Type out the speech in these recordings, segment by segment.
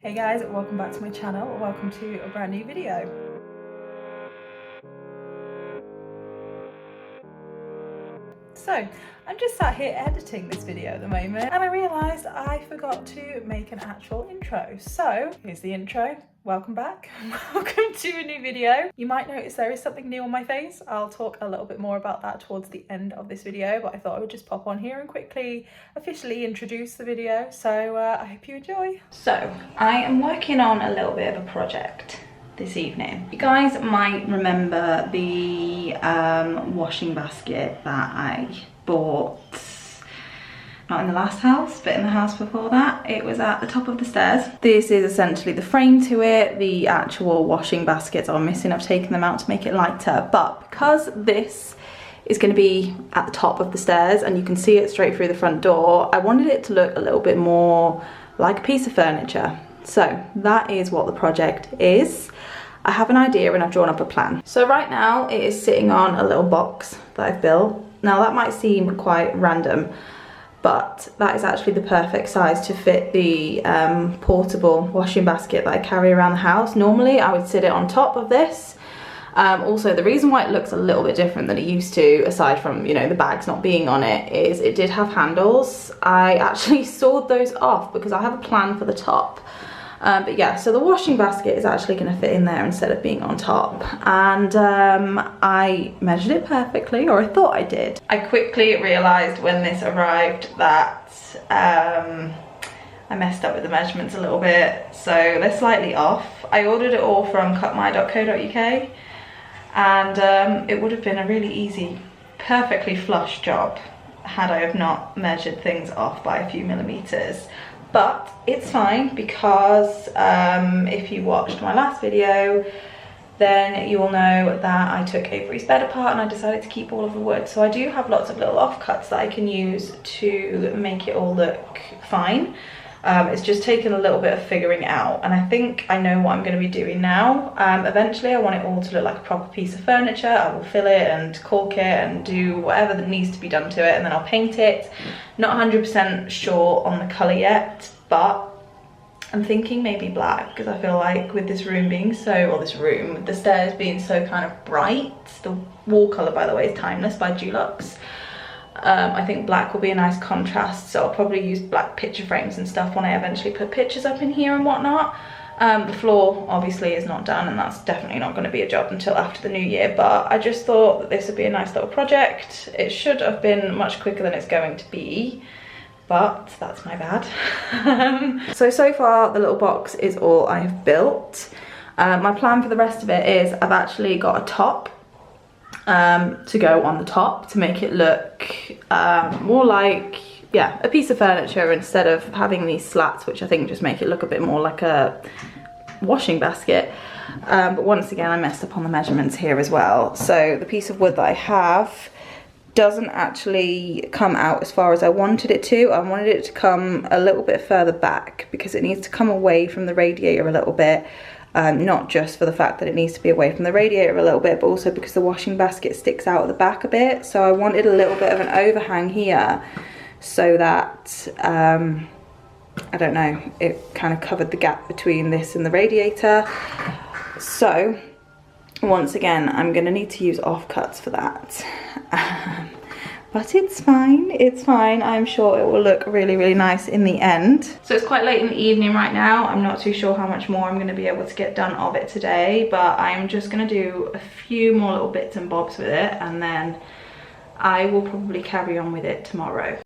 Hey guys, welcome back to my channel. Welcome to a brand new video. So, I'm just sat here editing this video at the moment and I realised I forgot to make an actual intro. So, here's the intro. Welcome back. Welcome to a new video. You might notice there is something new on my face. I'll talk a little bit more about that towards the end of this video, but I thought I would just pop on here and quickly officially introduce the video. So I hope you enjoy. So I am working on a little bit of a project this evening. You guys might remember the washing basket that I bought, not in the last house, but in the house before that. It was at the top of the stairs. This is essentially the frame to it. The actual washing baskets are missing. I've taken them out to make it lighter, but because this is going to be at the top of the stairs and you can see it straight through the front door, I wanted it to look a little bit more like a piece of furniture. So that is what the project is. I have an idea and I've drawn up a plan. So right now it is sitting on a little box that I've built. Now that might seem quite random, but that is actually the perfect size to fit the portable washing basket that I carry around the house. Normally I would sit it on top of this. Also, the reason why it looks a little bit different than it used to, aside from, you know, the bags not being on it, is it did have handles. I actually sawed those off because I have a plan for the top. But yeah, so the washing basket is actually going to fit in there instead of being on top. And I measured it perfectly, or I thought I did. I quickly realised when this arrived that I messed up with the measurements a little bit, so they're slightly off. I ordered it all from cutmy.co.uk, and it would have been a really easy, perfectly flush job had I have not measured things off by a few millimetres. But it's fine because if you watched my last video, then you will know that I took Avery's bed apart and I decided to keep all of the wood. So I do have lots of little offcuts that I can use to make it all look fine. It's just taken a little bit of figuring out, and I think I know what I'm going to be doing now. Eventually I want it all to look like a proper piece of furniture. I will fill it and caulk it and do whatever that needs to be done to it, and then I'll paint it. Not 100% sure on the colour yet, but I'm thinking maybe black, because I feel like with this room being so, or this room, with the stairs being so kind of bright. The wall colour, by the way, is Timeless by Dulux. I think black will be a nice contrast, so I'll probably use black picture frames and stuff when I eventually put pictures up in here and whatnot. The floor obviously is not done, and that's definitely not going to be a job until after the new year, but I just thought that this would be a nice little project. It should have been much quicker than it's going to be, but that's my bad. So far the little box is all I've built. My plan for the rest of it is I've actually got a top to go on the top to make it look more like, yeah, a piece of furniture instead of having these slats, which I think just make it look a bit more like a washing basket. But once again I messed up on the measurements here as well. So the piece of wood that I have doesn't actually come out as far as I wanted it to. I wanted it to come a little bit further back because it needs to come away from the radiator a little bit. Not just for the fact that it needs to be away from the radiator a little bit, but also because the washing basket sticks out at the back a bit. So I wanted a little bit of an overhang here so that, I don't know, it kind of covered the gap between this and the radiator. So once again, I'm going to need to use offcuts for that. But it's fine, it's fine. I'm sure it will look really, really nice in the end. So it's quite late in the evening right now. I'm not too sure how much more I'm going to be able to get done of it today, but I'm just going to do a few more little bits and bobs with it, and then I will probably carry on with it tomorrow.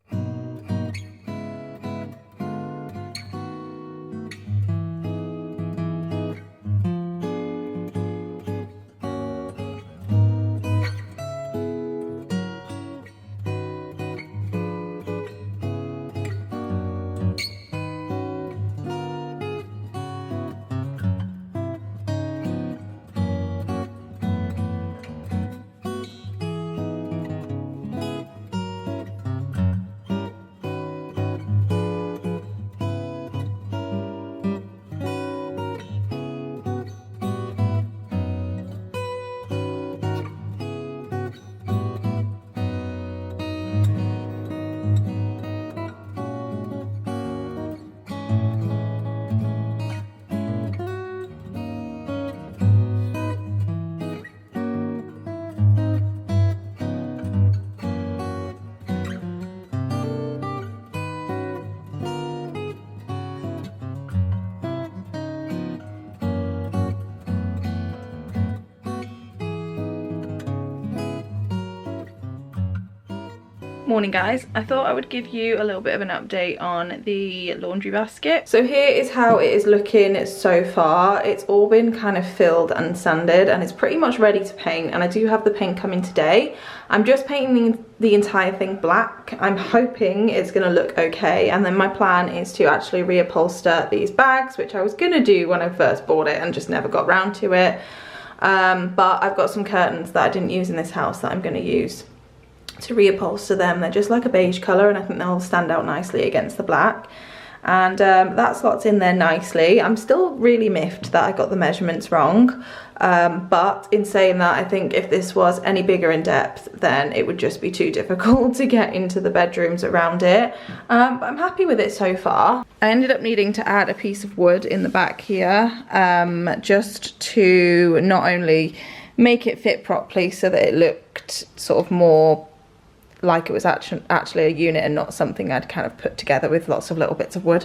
Morning guys, I thought I would give you a little bit of an update on the laundry basket. So here is how it is looking so far. It's all been kind of filled and sanded and it's pretty much ready to paint, and I do have the paint coming today. I'm just painting the entire thing black. I'm hoping it's going to look okay, and then my plan is to actually reupholster these bags, which I was going to do when I first bought it and just never got round to it. But I've got some curtains that I didn't use in this house that I'm going to use to reupholster them. They're just like a beige colour and I think they'll stand out nicely against the black, and that slots in there nicely. I'm still really miffed that I got the measurements wrong, but in saying that, I think if this was any bigger in depth then it would just be too difficult to get into the bedrooms around it, but I'm happy with it so far. I ended up needing to add a piece of wood in the back here, just to not only make it fit properly so that it looked sort of more like it was actually a unit and not something I'd kind of put together with lots of little bits of wood,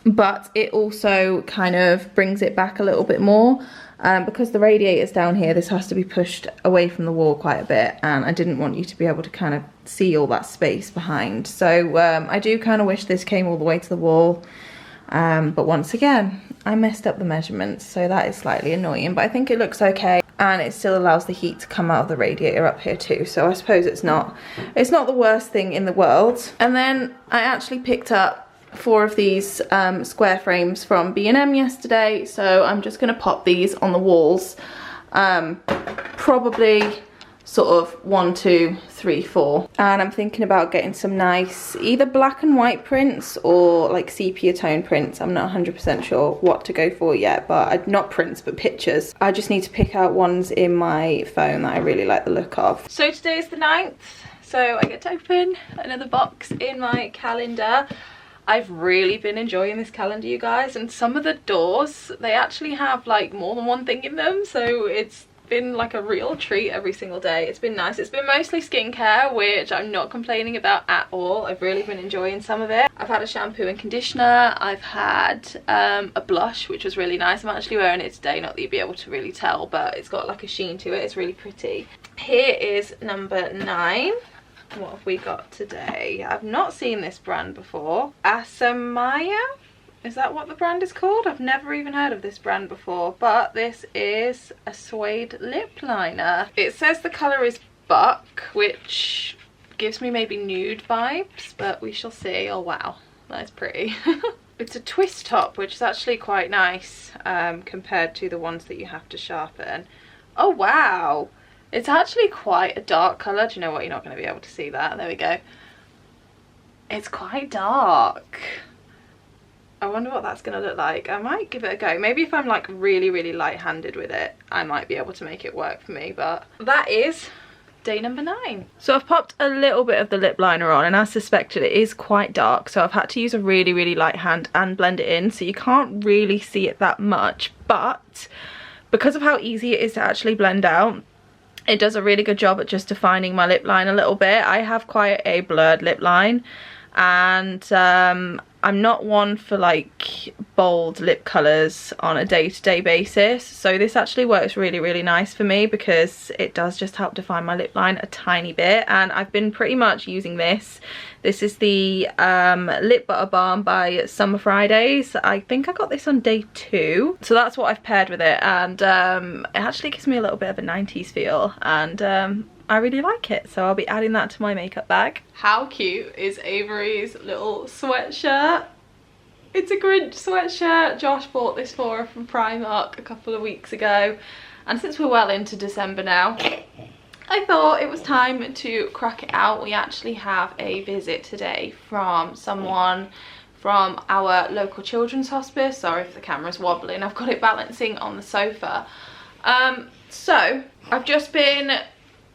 but it also kind of brings it back a little bit more, because the radiator's down here. This has to be pushed away from the wall quite a bit, and I didn't want you to be able to kind of see all that space behind. So I do kind of wish this came all the way to the wall, but once again I messed up the measurements, so that is slightly annoying, but I think it looks okay. And it still allows the heat to come out of the radiator up here too, so I suppose it's not the worst thing in the world. And then I actually picked up 4 of these square frames from B&M yesterday, so I'm just going to pop these on the walls, probably sort of 1, 2, 3, 4. And I'm thinking about getting some nice either black and white prints or like sepia tone prints. I'm not 100% sure what to go for yet, but not prints but pictures. I just need to pick out ones in my phone that I really like the look of. So today is the 9th, so I get to open another box in my calendar. I've really been enjoying this calendar, you guys, and some of the doors, they actually have like more than one thing in them, so it's been like a real treat every single day. It's been nice. It's been mostly skincare, which I'm not complaining about at all. I've really been enjoying some of it. I've had a shampoo and conditioner. I've had a blush, which was really nice. I'm actually wearing it today, not that you'd be able to really tell, but it's got like a sheen to it. It's really pretty. Here is number 9. What have we got today? I've not seen this brand before. Asamaya? Is that what the brand is called? I've never even heard of this brand before, but this is a suede lip liner. It says the colour is Buck, which gives me maybe nude vibes, but we shall see. Oh wow, that is pretty. It's a twist top, which is actually quite nice compared to the ones that you have to sharpen. Oh wow, it's actually quite a dark colour. Do you know what? You're not going to be able to see that. There we go. It's quite dark. I wonder what that's going to look like. I might give it a go. Maybe if I'm like really light-handed with it, I might be able to make it work for me. But that is day number 9. So I've popped a little bit of the lip liner on, and as suspected it is quite dark, so I've had to use a really light hand and blend it in, so you can't really see it that much, but because of how easy it is to actually blend out, it does a really good job at just defining my lip line a little bit. I have quite a blurred lip line, and I'm not one for like bold lip colours on a day-to-day basis, so this actually works really nice for me because it does just help define my lip line a tiny bit. And I've been pretty much using this. This is the Lip Butter Balm by Summer Fridays. I think I got this on day 2, so that's what I've paired with it, and it actually gives me a little bit of a 90s feel, and I really like it, so I'll be adding that to my makeup bag. How cute is Avery's little sweatshirt? It's a Grinch sweatshirt. Josh bought this for her from Primark a couple of weeks ago, and since we're well into December now, I thought it was time to crack it out. We actually have a visit today from someone from our local children's hospice. Sorry if the camera's wobbling, I've got it balancing on the sofa. So I've just been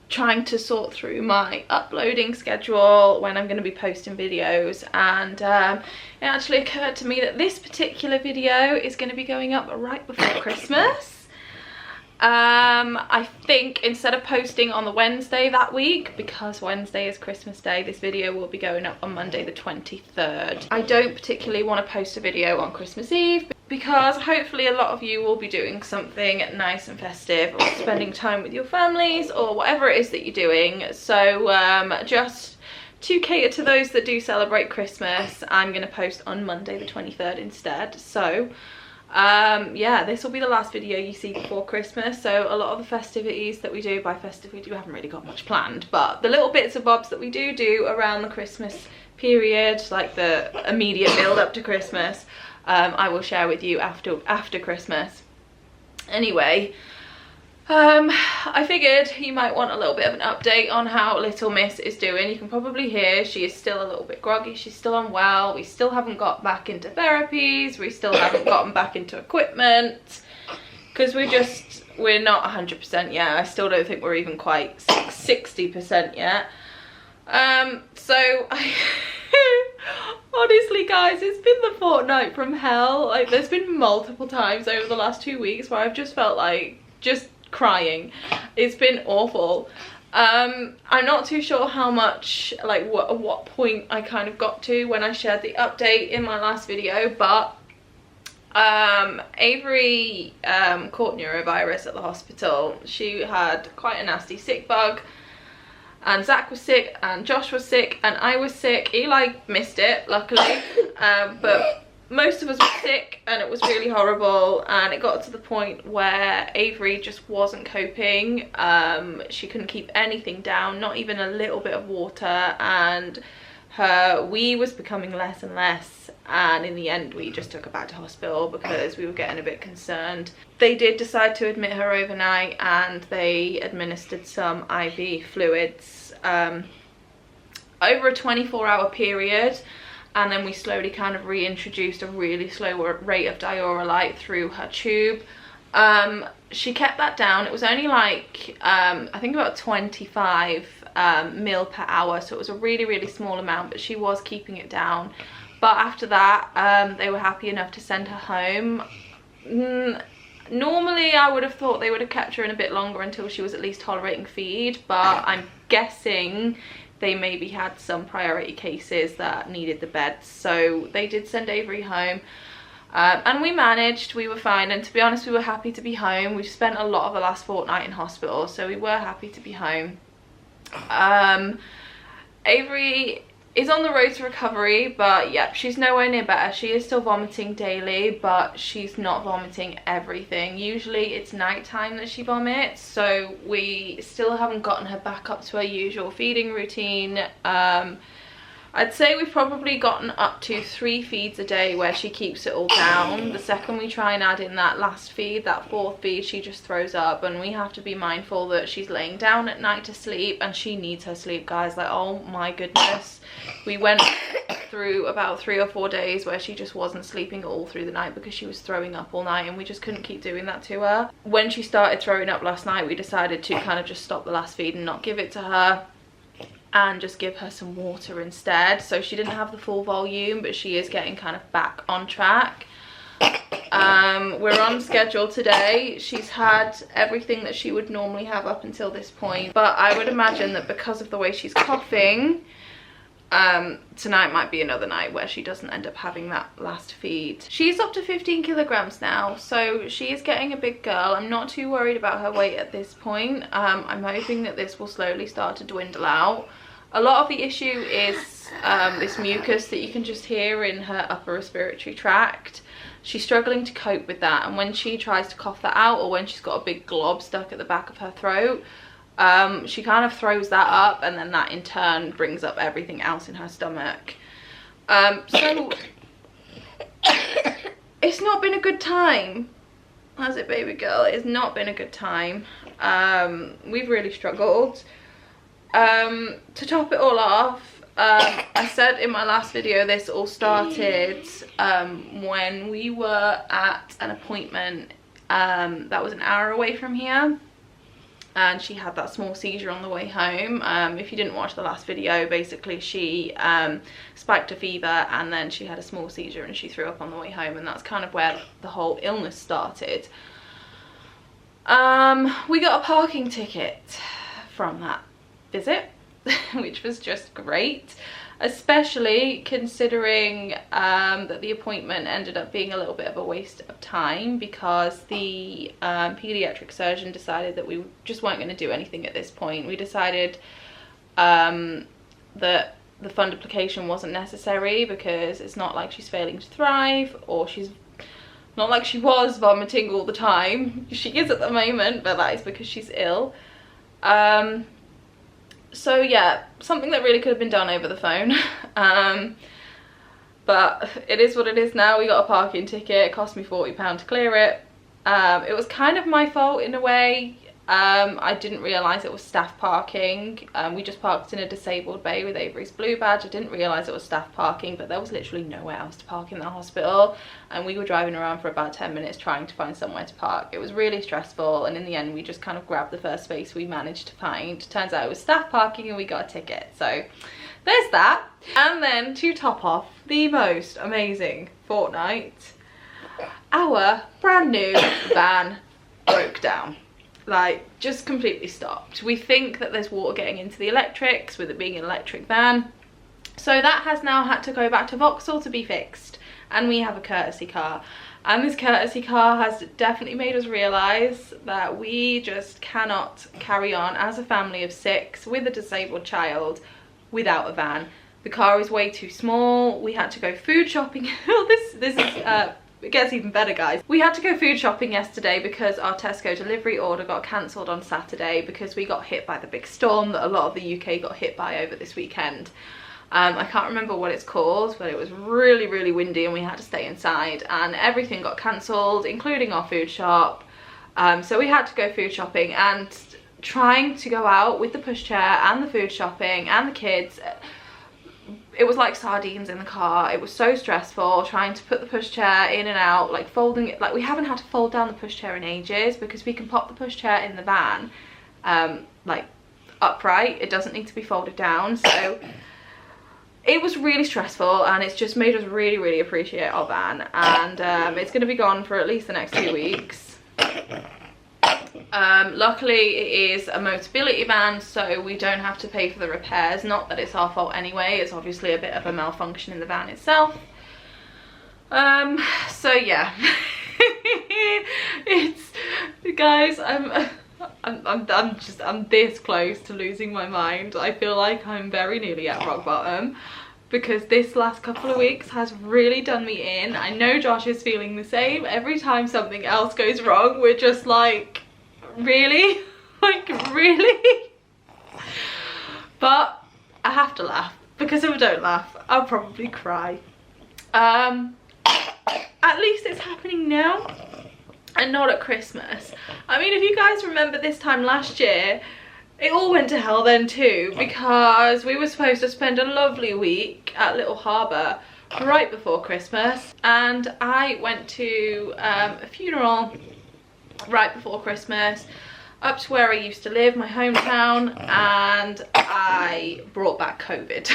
trying to sort through my uploading schedule, when I'm going to be posting videos, and it actually occurred to me that this particular video is going to be going up right before Christmas. I think instead of posting on the Wednesday that week, because Wednesday is Christmas Day, this video will be going up on Monday the 23rd. I don't particularly want to post a video on Christmas Eve because hopefully a lot of you will be doing something nice and festive, or spending time with your families, or whatever it is that you're doing. So just to cater to those that do celebrate Christmas, I'm going to post on Monday the 23rd instead. So yeah, this will be the last video you see before Christmas. So a lot of the festivities that we do, by festive we haven't really got much planned, but the little bits and bobs that we do around the Christmas period, like the immediate build up to Christmas, I will share with you after Christmas. Anyway, I figured you might want a little bit of an update on how little Miss is doing. You can probably hear she is still a little bit groggy, she's still unwell, we still haven't got back into therapies, we still haven't gotten back into equipment, because we're not 100% yet. I still don't think we're even quite 60% yet. So honestly guys, it's been the fortnight from hell. Like, there's been multiple times over the last 2 weeks where I've just felt like just crying. It's been awful. I'm not too sure how much, like what point I kind of got to when I shared the update in my last video, but Avery caught neurovirus at the hospital. She had quite a nasty sick bug, and Zach was sick, and Josh was sick, and I was sick. Eli missed it, luckily, but most of us were sick, and it was really horrible. And it got to the point where Avery just wasn't coping. She couldn't keep anything down, not even a little bit of water, and her wee was becoming less and less, and in the end we just took her back to hospital because we were getting a bit concerned. They did decide to admit her overnight, and they administered some IV fluids over a 24-hour period, and then we slowly kind of reintroduced a really slow rate of diurolite through her tube. She kept that down. It was only like I think about 25 mil per hour, so it was a really small amount, but she was keeping it down. But after that, they were happy enough to send her home. Normally I would have thought they would have kept her in a bit longer until she was at least tolerating feed, but I'm guessing they maybe had some priority cases that needed the beds, so they did send Avery home. And we managed, we were fine, and to be honest, we were happy to be home. We've spent a lot of the last fortnight in hospital, so we were happy to be home. Avery is on the road to recovery, but yep, she's nowhere near better. She is still vomiting daily, but she's not vomiting everything. Usually it's nighttime that she vomits, so we still haven't gotten her back up to her usual feeding routine. I'd say we've probably gotten up to 3 feeds a day where she keeps it all down. The second we try and add in that last feed, that 4th feed, she just throws up, and we have to be mindful that she's laying down at night to sleep, and she needs her sleep, guys. Like, oh my goodness. We went through about 3 or 4 days where she just wasn't sleeping all through the night because she was throwing up all night, and we just couldn't keep doing that to her. When she started throwing up last night, we decided to kind of just stop the last feed and not give it to her, and just give her some water instead. So she didn't have the full volume, but she is getting kind of back on track. We're on schedule today. She's had everything that she would normally have up until this point, but I would imagine that because of the way she's coughing, tonight might be another night where she doesn't end up having that last feed. She's up to 15 kilograms now, so she is getting a big girl. I'm not too worried about her weight at this point. I'm hoping that this will slowly start to dwindle out. A lot of the issue is this mucus that you can just hear in her upper respiratory tract. She's struggling to cope with that, and when she tries to cough that out, or when she's got a big glob stuck at the back of her throat, she kind of throws that up, and then that in turn brings up everything else in her stomach. So it's not been a good time, has it, baby girl? It's not been a good time. We've really struggled. To top it all off, I said in my last video, this all started when we were at an appointment that was an hour away from here, and she had that small seizure on the way home. If you didn't watch the last video, basically she spiked a fever, and then she had a small seizure and she threw up on the way home, and that's kind of where the whole illness started. We got a parking ticket from that visit, which was just great. especially considering that the appointment ended up being a little bit of a waste of time, because the paediatric surgeon decided that we just weren't going to do anything at this point. We decided that the fundoplication wasn't necessary, because it's not like she's failing to thrive, or she's not like she was vomiting all the time. She is at the moment, but that is because she's ill. So yeah, something that really could have been done over the phone. But it is what it is now. We got a parking ticket. It cost me £40 to clear it. It was kind of my fault in a way. I didn't realise it was staff parking. We just parked in a disabled bay with Avery's blue badge. I didn't realise it was staff parking, but there was literally nowhere else to park in the hospital, and we were driving around for about 10 minutes trying to find somewhere to park. It was really stressful, and in the end we just kind of grabbed the first space we managed to find. Turns out it was staff parking and we got a ticket, so there's that. And then to top off the most amazing fortnight, our brand new van broke down. Like, just completely stopped. We think that there's water getting into the electrics with it being an electric van, so that has now had to go back to Vauxhall to be fixed, and we have a courtesy car, and this courtesy car has definitely made us realise that we just cannot carry on as a family of 6 with a disabled child without a van. The car is way too small. We had to go food shopping. this is it gets even better, guys. We had to go food shopping yesterday because our Tesco delivery order got cancelled on Saturday because we got hit by the big storm that a lot of the UK got hit by over this weekend. I can't remember what it's called, but it was really, really windy and we had to stay inside, and everything got cancelled, including our food shop. So we had to go food shopping, and trying to go out with the pushchair and the food shopping and the kids, it was like sardines in the car. It was so stressful trying to put the pushchair in and out, like folding it. Like, we haven't had to fold down the pushchair in ages because we can pop the pushchair in the van like upright. It doesn't need to be folded down. So it was really stressful, and it's just made us really, really appreciate our van. And it's going to be gone for at least the next 2 weeks. Luckily it is a Motability van, so we don't have to pay for the repairs. Not that it's our fault anyway, it's obviously a bit of a malfunction in the van itself. So yeah. It's, guys, I'm this close to losing my mind. I feel like I'm very nearly at rock bottom, because this last couple of weeks has really done me in. I know Josh is feeling the same. Every time something else goes wrong, we're just like, really? Like, really? But I have to laugh, because if I don't laugh, I'll probably cry. At least it's happening now and not at Christmas. I mean, if you guys remember this time last year, it all went to hell then too, because we were supposed to spend a lovely week at Little Harbour right before Christmas, and I went to a funeral right before Christmas up to where I used to live, my hometown, and I brought back COVID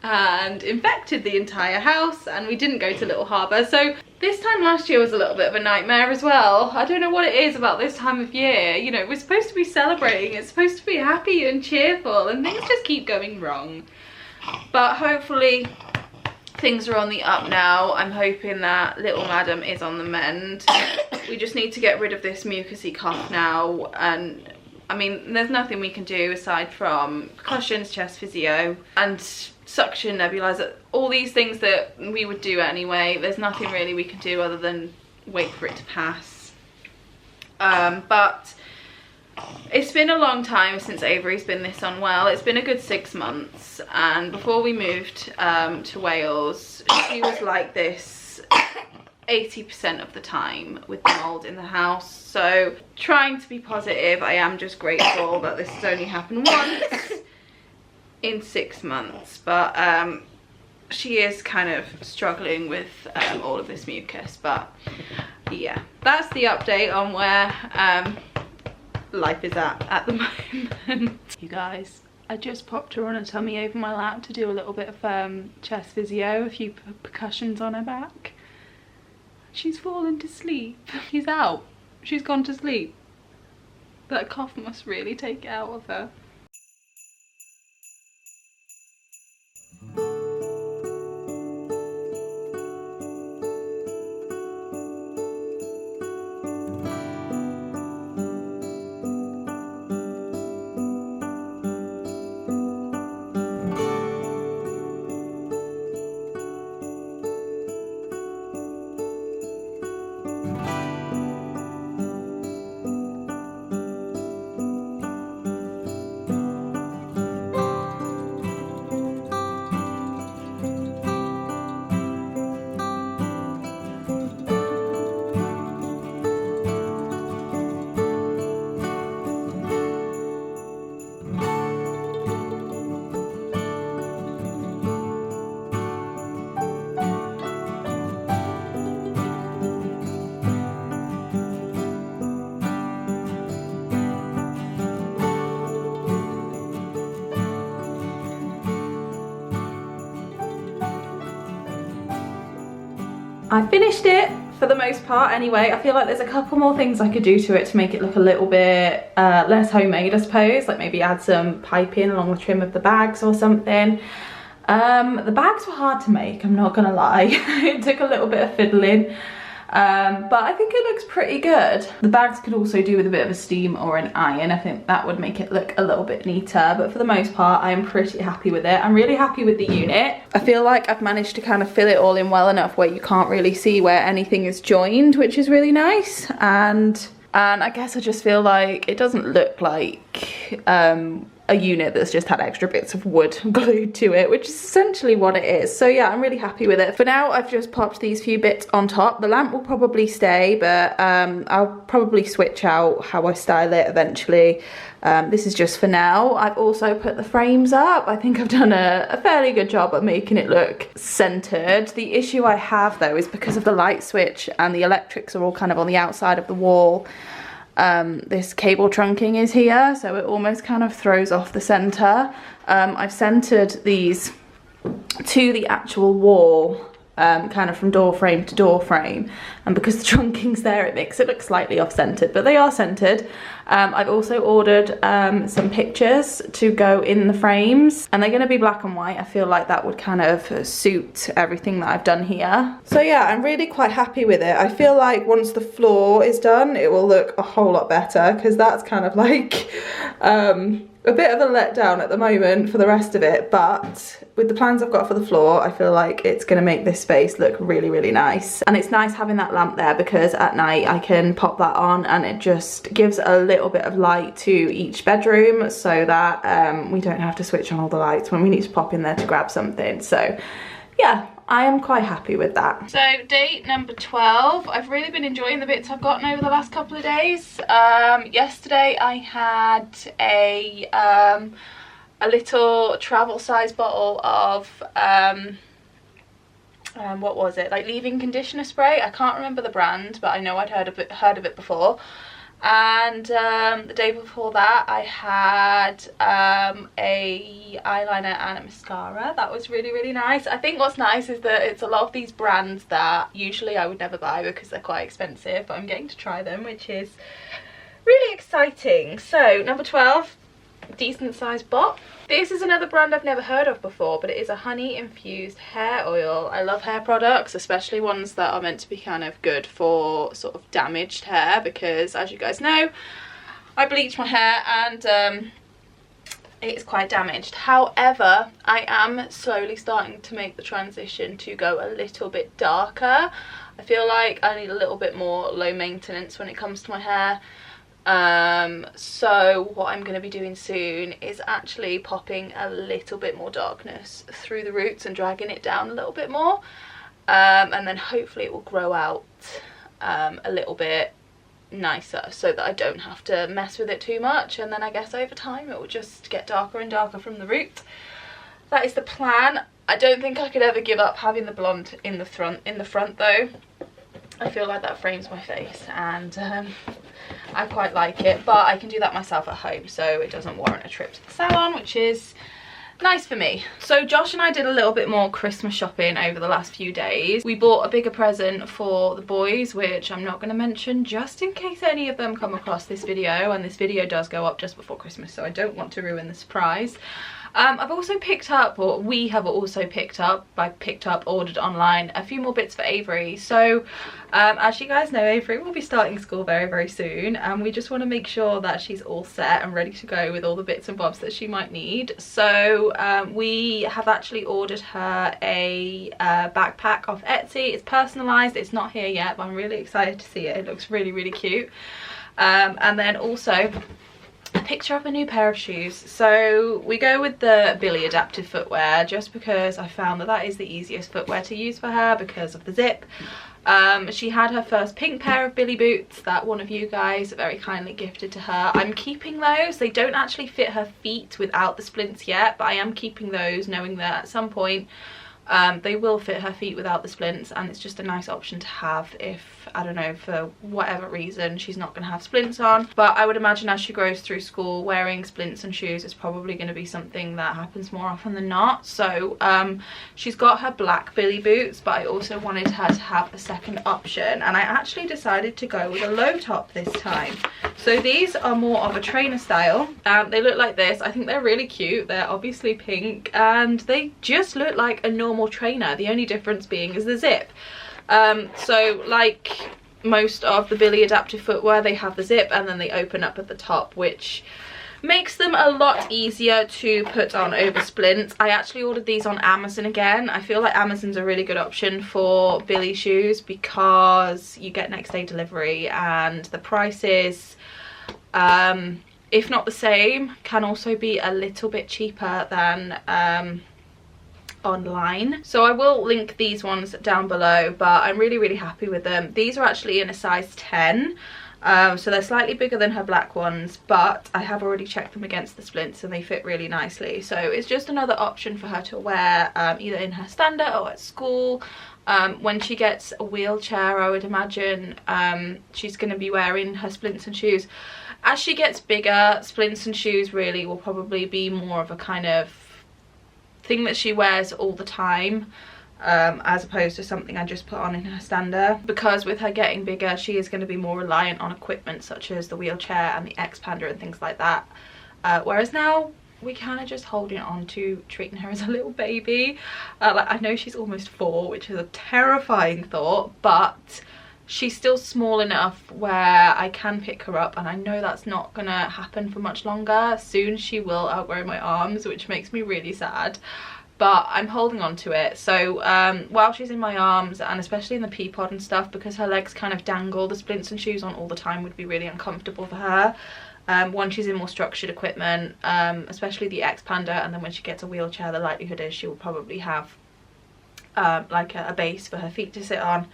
and infected the entire house, and we didn't go to Little Harbour. So this time last year was a little bit of a nightmare as well. I don't know what it is about this time of year. You know, we're supposed to be celebrating, it's supposed to be happy and cheerful, and things just keep going wrong. But hopefully things are on the up now. I'm hoping that little madam is on the mend. We just need to get rid of this mucousy cough now, and I mean, there's nothing we can do aside from percussions, chest physio, and suction nebulizer, all these things that we would do anyway. There's nothing really we can do other than wait for it to pass. But it's been a long time since Avery's been this unwell. It's been a good 6 months, and before we moved to Wales, she was like this 80% of the time with the mould in the house. So trying to be positive, I am just grateful that this has only happened once in 6 months, but she is kind of struggling with all of this mucus. But yeah, that's the update on where life is at the moment. You guys, I just popped her on a tummy over my lap to do a little bit of chest physio, a few percussions on her back. She's fallen to sleep. She's out. She's gone to sleep. That cough must really take it out of her. I finished it for the most part anyway. I feel like there's a couple more things I could do to it to make it look a little bit less homemade, I suppose. Like maybe add some piping along the trim of the bags or something. The bags were hard to make, I'm not gonna lie. It took a little bit of fiddling. But I think it looks pretty good. The bags could also do with a bit of a steam or an iron. I think that would make it look a little bit neater, but for the most part I am pretty happy with it. I'm really happy with the unit. I feel like I've managed to kind of fill it all in well enough where you can't really see where anything is joined, which is really nice. And I guess I just feel like it doesn't look like a unit that's just had extra bits of wood glued to it, which is essentially what it is. So yeah, I'm really happy with it. For now, I've just popped these few bits on top. The lamp will probably stay, but I'll probably switch out how I style it eventually. This is just for now. I've also put the frames up. I think I've done a fairly good job at making it look centered. The issue I have though is because of the light switch and the electrics are all kind of on the outside of the wall. This cable trunking is here, so it almost kind of throws off the center. I've centered these to the actual wall, kind of from door frame to door frame, and because the trunking's there it makes it look slightly off centered, but they are centered. I've also ordered some pictures to go in the frames, and they're going to be black and white. I feel like that would kind of suit everything that I've done here. So yeah, I'm really quite happy with it. I feel like once the floor is done it will look a whole lot better, because that's kind of like a bit of a letdown at the moment for the rest of it, but with the plans I've got for the floor, I feel like it's going to make this space look really, really nice. And it's nice having that lamp there because at night I can pop that on and it just gives a little bit of light to each bedroom, so that we don't have to switch on all the lights when we need to pop in there to grab something. So yeah, I am quite happy with that. So day number 12, I've really been enjoying the bits I've gotten over the last couple of days. Yesterday I had a little travel size bottle of what was it, like leave-in conditioner spray. I can't remember the brand, but I know I'd heard of it before. And the day before that I had a eyeliner and a mascara. That was really, really nice. I think what's nice is that it's a lot of these brands that usually I would never buy because they're quite expensive, but I'm getting to try them, which is really exciting. So number 12, decent sized bot. This is another brand I've never heard of before, but it is a honey infused hair oil. I love hair products, especially ones that are meant to be kind of good for sort of damaged hair, because as you guys know, I bleach my hair and it's quite damaged. However, I am slowly starting to make the transition to go a little bit darker. I feel like I need a little bit more low maintenance when it comes to my hair. So what I'm going to be doing soon is actually popping a little bit more darkness through the roots and dragging it down a little bit more, and then hopefully it will grow out a little bit nicer so that I don't have to mess with it too much, and then I guess over time it will just get darker and darker from the root. That is the plan. I don't think I could ever give up having the blonde in the front though. I feel like that frames my face, and I quite like it, but I can do that myself at home, so it doesn't warrant a trip to the salon, which is nice for me. So Josh and I did a little bit more Christmas shopping over the last few days. We bought a bigger present for the boys, which I'm not going to mention just in case any of them come across this video, and this video does go up just before Christmas, so I don't want to ruin the surprise. I've also picked up, or we have also picked up, ordered online, a few more bits for Avery. So as you guys know, Avery will be starting school very, very soon, and we just want to make sure that she's all set and ready to go with all the bits and bobs that she might need. So we have actually ordered her a backpack off Etsy. It's personalised, it's not here yet, but I'm really excited to see it. It looks really, really cute. And then also a picture of a new pair of shoes. So we go with the Billy adaptive footwear just because I found that that is the easiest footwear to use for her because of the zip. She had her first pink pair of Billy boots that one of you guys very kindly gifted to her. I'm keeping those. They don't actually fit her feet without the splints yet, but I am keeping those, knowing that at some point They will fit her feet without the splints, and it's just a nice option to have if, I don't know, for whatever reason she's not going to have splints on. But I would imagine as she grows through school, wearing splints and shoes is probably going to be something that happens more often than not. So she's got her black Billy boots, but I also wanted her to have a second option, and I actually decided to go with a low top this time. So these are more of a trainer style. They look like this. I think they're really cute. They're obviously pink, and they just look like a normal trainer, the only difference being is the zip. So like most of the Billy adaptive footwear, they have the zip and then they open up at the top, which makes them a lot easier to put on over splints. I actually ordered these on Amazon again. I feel like Amazon's a really good option for Billy shoes because you get next day delivery, and the prices, if not the same, can also be a little bit cheaper than online. So I will link these ones down below, but I'm really happy with them. These are actually in a size 10, so they're slightly bigger than her black ones, but I have already checked them against the splints and they fit really nicely. So it's just another option for her to wear either in her standard or at school. When she gets a wheelchair, I would imagine she's going to be wearing her splints and shoes. As she gets bigger, splints and shoes really will probably be more of a kind of thing that she wears all the time, as opposed to something I just put on in her stander, because with her getting bigger she is going to be more reliant on equipment such as the wheelchair and the expander and things like that, whereas now we kind of just holding on to treating her as a little baby. Like, I know she's almost 4, which is a terrifying thought, but she's still small enough where I can pick her up, and I know that's not gonna happen for much longer. Soon she will outgrow my arms, which makes me really sad, but I'm holding on to it. So while she's in my arms, and especially in the pea pod and stuff, because her legs kind of dangle, the splints and shoes on all the time would be really uncomfortable for her. Once she's in more structured equipment, especially the expander, and then when she gets a wheelchair, the likelihood is she will probably have like a base for her feet to sit on.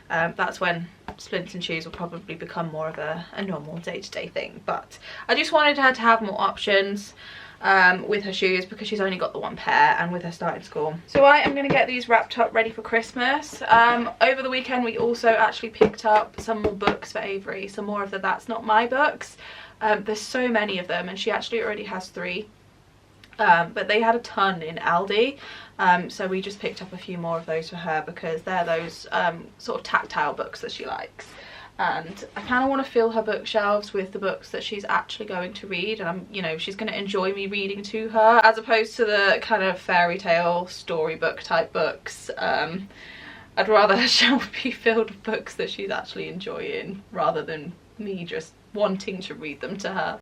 That's when splints and shoes will probably become more of a normal day-to-day thing. But I just wanted her to have more options with her shoes because she's only got the one pair, and with her starting school. So I am going to get these wrapped up ready for Christmas. Over the weekend we also actually picked up some more books for Avery, some more of the That's Not My books. There's so many of them, and she actually already has 3. But they had a ton in Aldi, so we just picked up a few more of those for her because they're those sort of tactile books that she likes, and I kind of want to fill her bookshelves with the books that she's actually going to read, and you know, she's going to enjoy me reading to her, as opposed to the kind of fairy tale storybook type books. I'd rather her shelf be filled with books that she's actually enjoying rather than me just wanting to read them to her.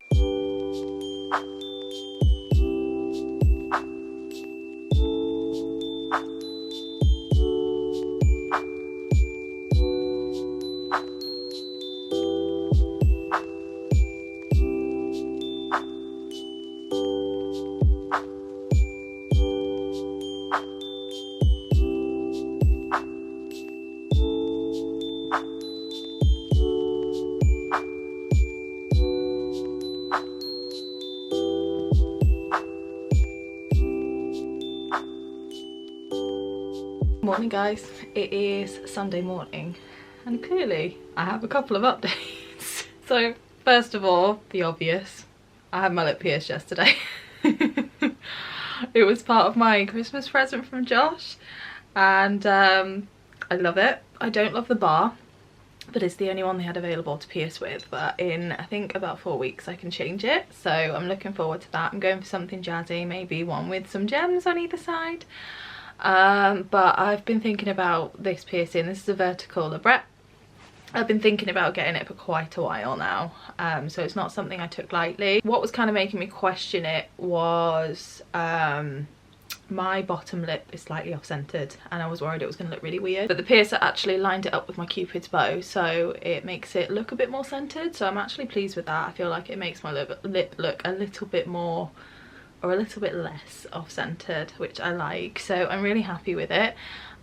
Morning guys, it is Sunday morning and clearly I have a couple of updates. So first of all, the obvious, I had my lip pierced yesterday. It was part of my Christmas present from Josh, and I love it. I don't love the bar, but it's the only one they had available to pierce with, but in I think about 4 weeks I can change it, so I'm looking forward to that. I'm going for something jazzy, maybe one with some gems on either side. But I've been thinking about this piercing. This is a vertical labret. I've been thinking about getting it for quite a while now, so it's not something I took lightly. What was kind of making me question it was my bottom lip is slightly off-centered, and I was worried it was going to look really weird, but the piercer actually lined it up with my Cupid's bow, so it makes it look a bit more centered, so I'm actually pleased with that. I feel like it makes my lip look a little bit more, or a little bit less off-centered, which I like, so I'm really happy with it.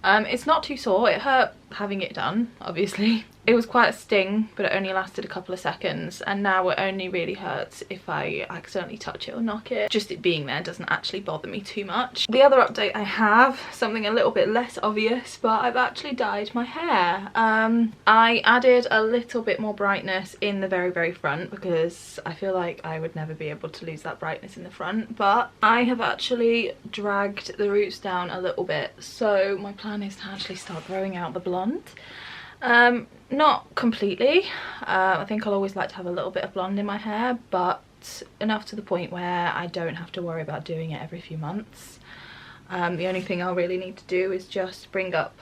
It's not too sore. It hurt having it done, obviously, It was quite a sting, but it only lasted a couple of seconds, and now it only really hurts if I accidentally touch it or knock it. Just it being there doesn't actually bother me too much. The other update I have, something a little bit less obvious, but I've actually dyed my hair. I added a little bit more brightness in the very front because I feel like I would never be able to lose that brightness in the front, but I have actually dragged the roots down a little bit, so my plan is to actually start growing out the blonde. Not completely. I think I'll always like to have a little bit of blonde in my hair, but enough to the point where I don't have to worry about doing it every few months. The only thing I'll really need to do is just bring up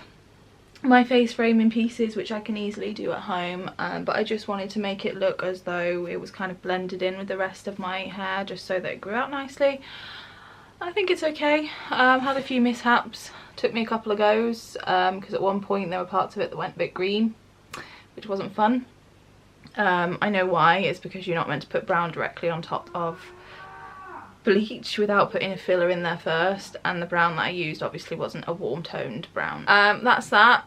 my face frame in pieces, which I can easily do at home, but I just wanted to make it look as though it was kind of blended in with the rest of my hair, just so that it grew out nicely. I think it's okay. Had a few mishaps. Took me a couple of goes because at one point there were parts of it that went a bit green, which wasn't fun. I know why. It's because you're not meant to put brown directly on top of bleach without putting a filler in there first, and the brown that I used obviously wasn't a warm toned brown. That's that.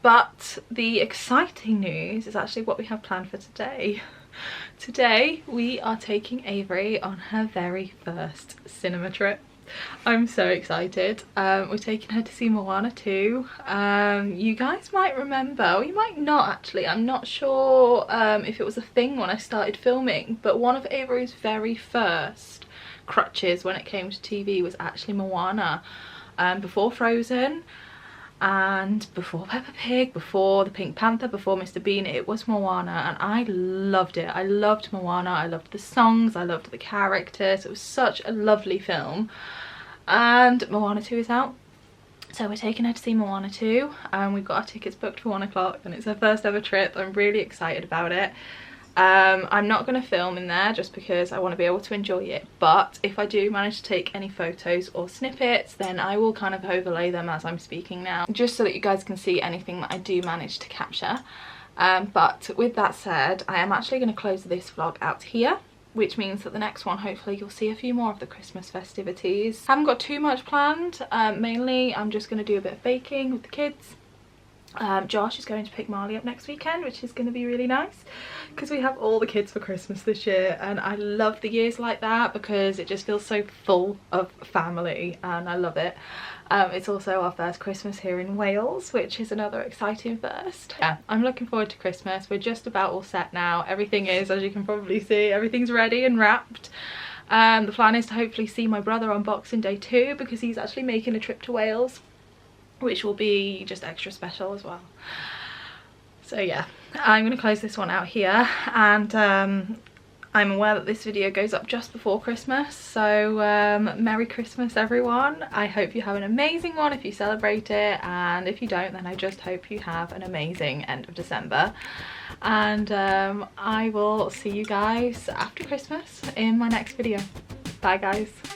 But the exciting news is actually what we have planned for today. Today we are taking Avery on her very first cinema trip. I'm so excited. We're taking her to see Moana 2. You guys might remember, or you might not actually, I'm not sure if it was a thing when I started filming, but one of Avery's very first crutches when it came to TV was actually Moana. Before Frozen and before Peppa Pig, before the Pink Panther, before Mr. Bean, it was Moana, and I loved it. I loved Moana, I loved the songs, I loved the characters. It was such a lovely film. And Moana 2 is out, so we're taking her to see Moana 2, and we've got our tickets booked for 1 o'clock, and it's her first ever trip. I'm really excited about it. I'm not going to film in there just because I want to be able to enjoy it, but if I do manage to take any photos or snippets, then I will kind of overlay them as I'm speaking now, just so that you guys can see anything that I do manage to capture. But with that said, I am actually going to close this vlog out here, which means that the next one, hopefully you'll see a few more of the Christmas festivities. Haven't got too much planned. Mainly I'm just going to do a bit of baking with the kids. Josh is going to pick Marley up next weekend, which is going to be really nice because we have all the kids for Christmas this year, and I love the years like that because it just feels so full of family, and I love it. It's also our first Christmas here in Wales, which is another exciting first. Yeah, I'm looking forward to Christmas. We're just about all set now. Everything is, as you can probably see, everything's ready and wrapped. The plan is to hopefully see my brother on Boxing Day 2 because he's actually making a trip to Wales, which will be just extra special as well. So yeah, I'm going to close this one out here, and I'm aware that this video goes up just before Christmas, so Merry Christmas everyone. I hope you have an amazing one if you celebrate it, and if you don't, then I just hope you have an amazing end of December. And I will see you guys after Christmas in my next video. Bye guys.